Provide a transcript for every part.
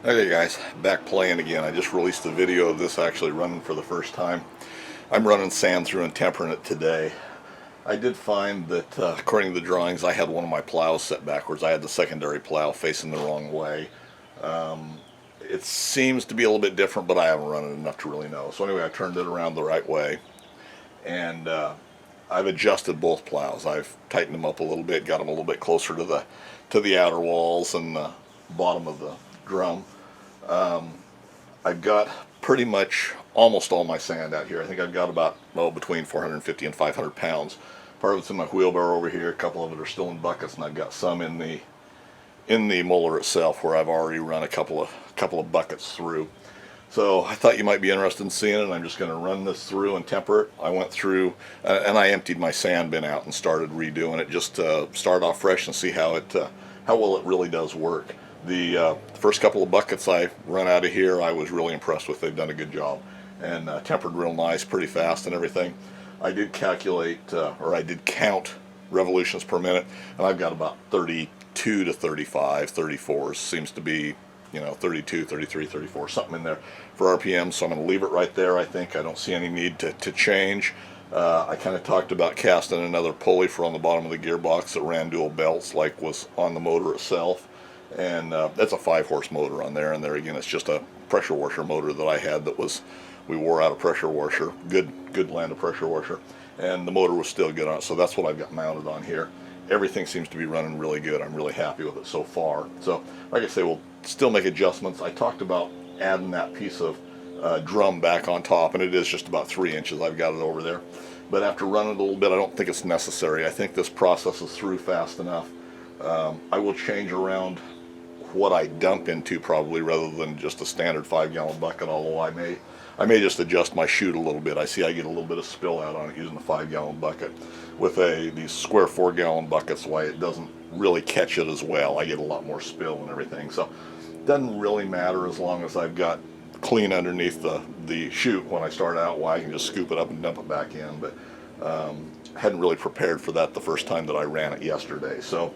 Okay guys, back playing again. I just released a video of this actually running for the first time. I'm running sand through and tempering it today. I did find that according to the drawings I had one of my plows set backwards. I had the secondary plow facing the wrong way. It seems to be a little bit different, but I haven't run it enough to really know. So anyway, I turned it around the right way, and I've adjusted both plows. I've tightened them up a little bit, got them a little bit closer to the outer walls and the bottom of the drum. I've got pretty much almost all my sand out here. I think I've got about between 450 and 500 pounds. Part of it's in my wheelbarrow over here. A couple of it are still in buckets, and I've got some in the Muller itself, where I've already run a couple of buckets through. So I thought you might be interested in seeing it. I'm just going to run this through and temper it. I went through and I emptied my sand bin out and started redoing it, just to start off fresh and see how well it really does work. The first couple of buckets I run out of here, I was really impressed with. They've done a good job and tempered real nice, pretty fast and everything. I did calculate, or I did count revolutions per minute, and I've got about 32 to 35, 34 seems to be, 32, 33, 34, something in there for RPM. So I'm going to leave it right there. I think I don't see any need to change. I kind of talked about casting another pulley for on the bottom of the gearbox that ran dual belts like was on the motor itself. And that's a 5-horse motor on there, and there again it's just a pressure washer motor that I had that we wore out a pressure washer, good Land of pressure washer, and the motor was still good on it. So that's what I've got mounted on here. Everything seems to be running really good. I'm really happy with it so far. So like I say, we'll still make adjustments. I talked about adding that piece of drum back on top, and it is just about 3 inches. I've got it over there, but after running it a little bit, I don't think it's necessary. I think this processes through fast enough. I will change around what I dump into probably, rather than just a standard 5-gallon bucket, although I may just adjust my chute a little bit. I see I get a little bit of spill out on it using a 5-gallon bucket. With these square 4-gallon buckets, why it doesn't really catch it as well. I get a lot more spill and everything, so it doesn't really matter as long as I've got clean underneath the chute when I start out. Why, I can just scoop it up and dump it back in, but hadn't really prepared for that the first time that I ran it yesterday. So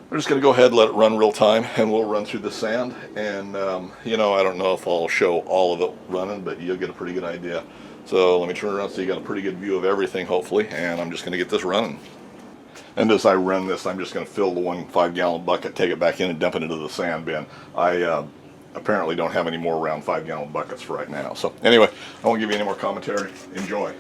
we're just going to go ahead and let it run real time, and we'll run through the sand. And, I don't know if I'll show all of it running, but you'll get a pretty good idea. So let me turn around so you got a pretty good view of everything, hopefully, and I'm just going to get this running. And as I run this, I'm just going to fill the 1 5-gallon bucket, take it back in, and dump it into the sand bin. I apparently don't have any more round 5-gallon buckets for right now. So anyway, I won't give you any more commentary. Enjoy.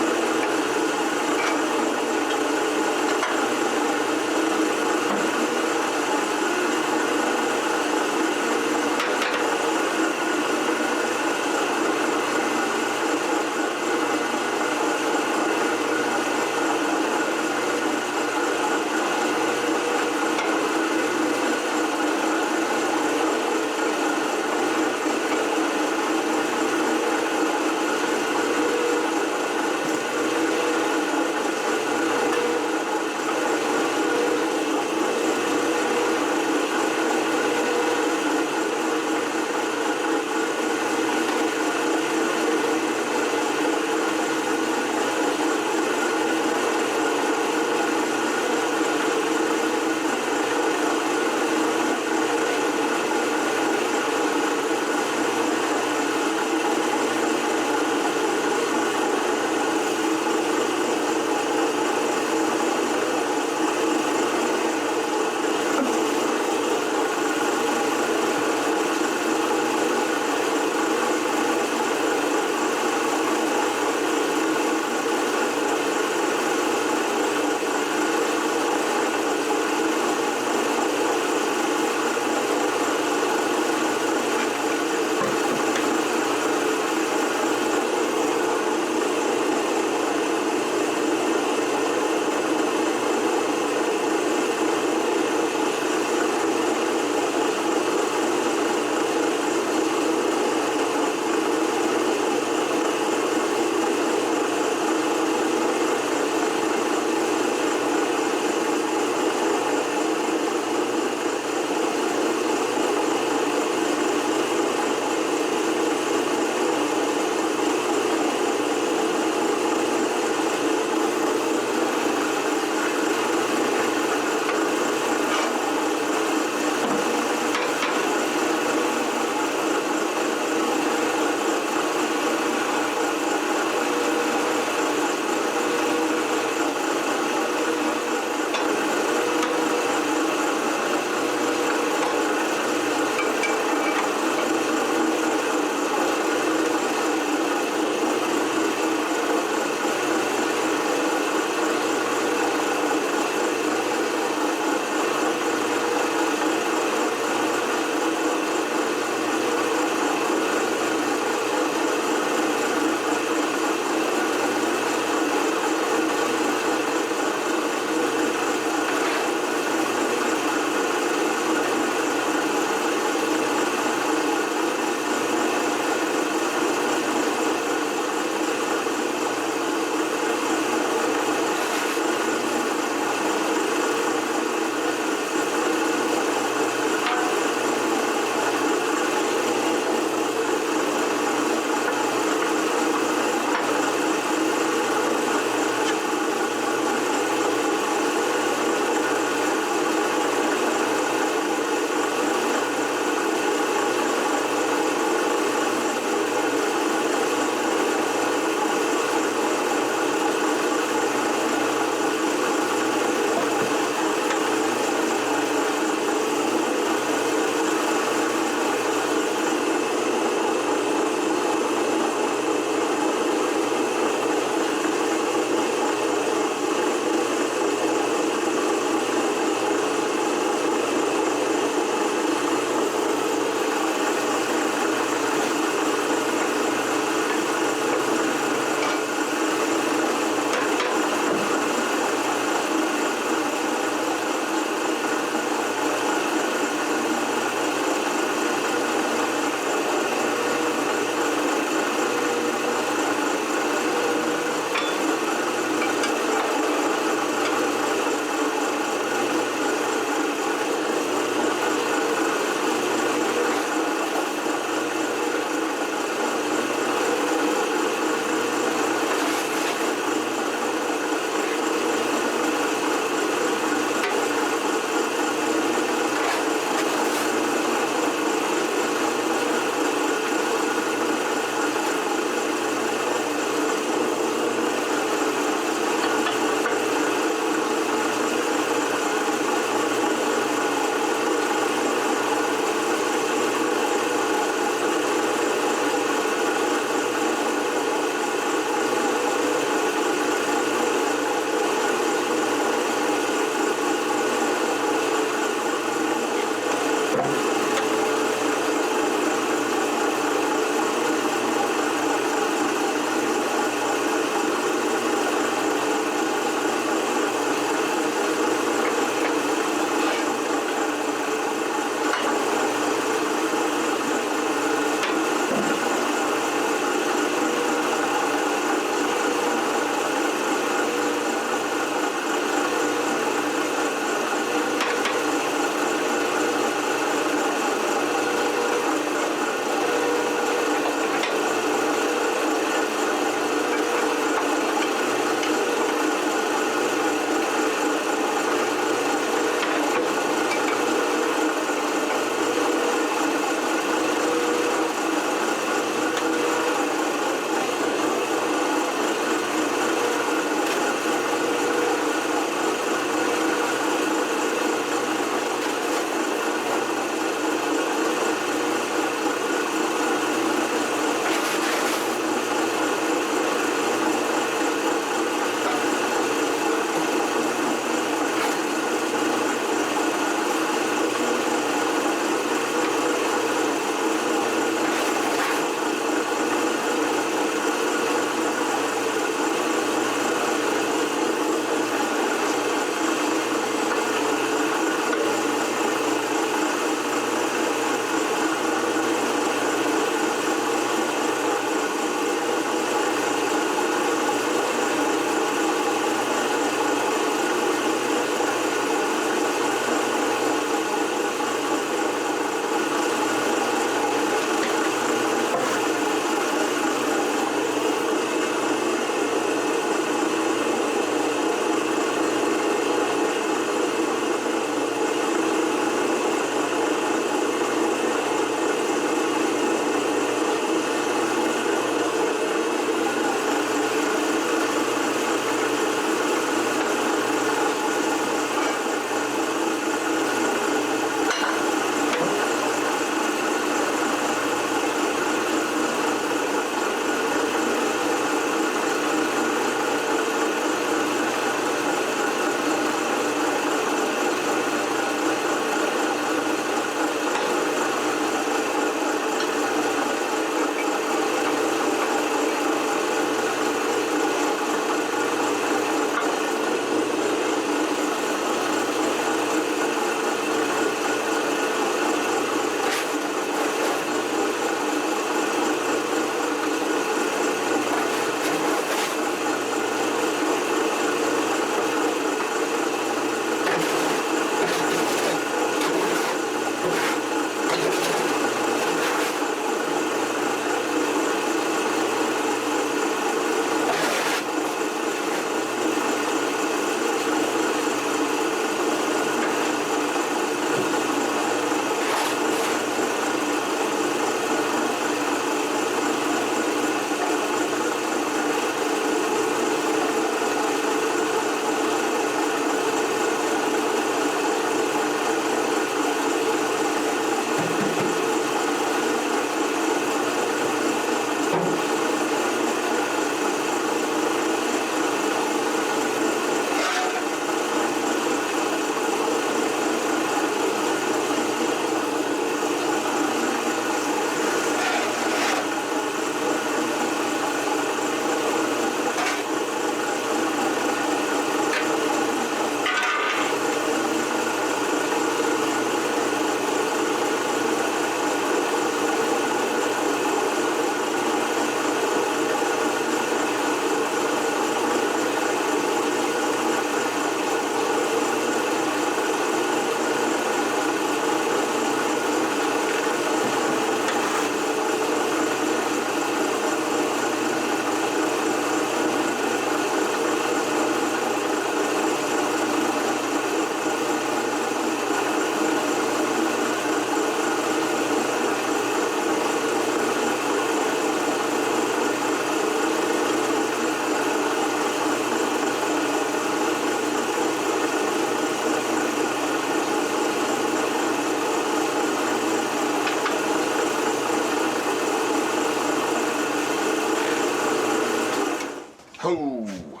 Oh,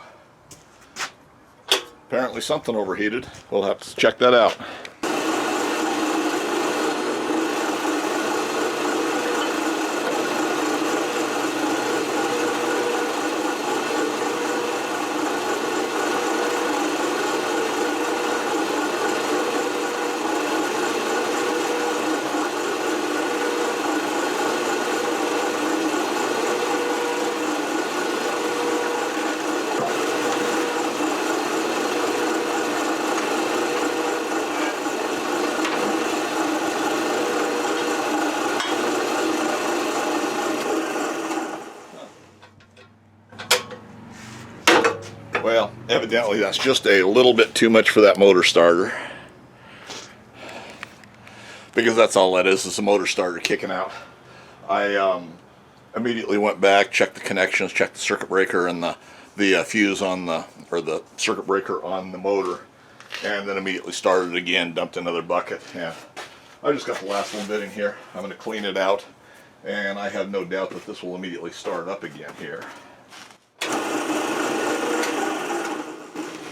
apparently something overheated. We'll have to check that out. Well, evidently that's just a little bit too much for that motor starter. Because that's all that is a motor starter kicking out. I immediately went back, checked the connections, checked the circuit breaker and the fuse on the circuit breaker on the motor, and then immediately started again, dumped another bucket, and I just got the last little bit in here. I'm going to clean it out, and I have no doubt that this will immediately start up again here.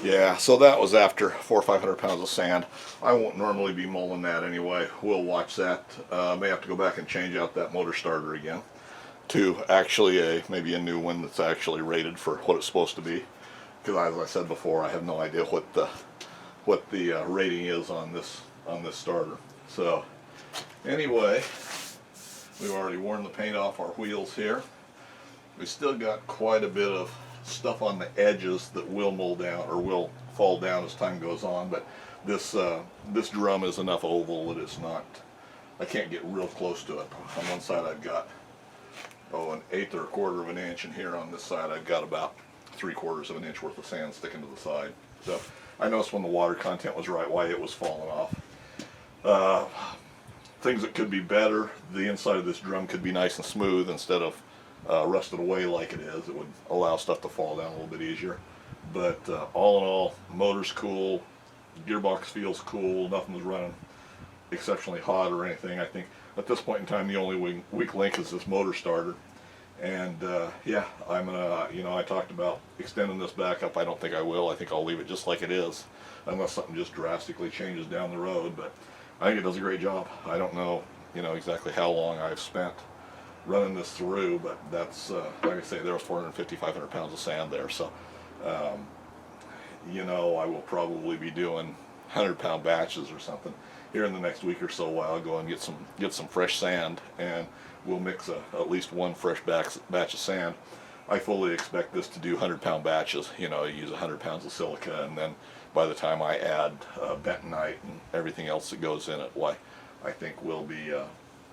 Yeah, so that was after 400 or 500 pounds of sand. I won't normally be mulling that anyway. We'll watch that. May have to go back and change out that motor starter again to actually maybe a new one that's actually rated for what it's supposed to be. Because as I said before, I have no idea what the rating is on this starter. So anyway, we've already worn the paint off our wheels here. We still got quite a bit of stuff on the edges that will mold down or will fall down as time goes on, but this drum is enough oval that it's not, I can't get real close to it. On one side I've got an 1/8 or 1/4 of an inch, and here on this side I've got about 3/4 of an inch worth of sand sticking to the side. So I noticed when the water content was right why it was falling off. Things that could be better, the inside of this drum could be nice and smooth instead of rusted away like it is. It would allow stuff to fall down a little bit easier. But all in all, motor's cool, gearbox feels cool, nothing's running exceptionally hot or anything. I think at this point in time the only weak link is this motor starter. And yeah, I'm gonna, I talked about extending this back up. I don't think I will. I think I'll leave it just like it is unless something just drastically changes down the road. But I think it does a great job. I don't know, exactly how long I've spent running this through, but that's like I say, there was 450, 500 pounds of sand there. So I will probably be doing 100-pound batches or something here in the next week or so while I'll go and get some fresh sand, and we'll mix at least one fresh batch of sand. I fully expect this to do 100-pound batches. Use 100 pounds of silica, and then by the time I add bentonite and everything else that goes in it, why, I think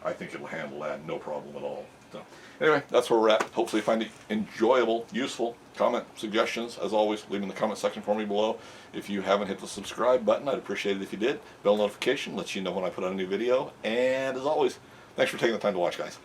I think it'll handle that no problem at all. So anyway, that's where we're at. Hopefully you find it enjoyable, useful. Comment, suggestions, as always, leave in the comment section for me below. If you haven't hit the subscribe button, I'd appreciate it if you did. Bell notification lets you know when I put out a new video. And as always, thanks for taking the time to watch, guys.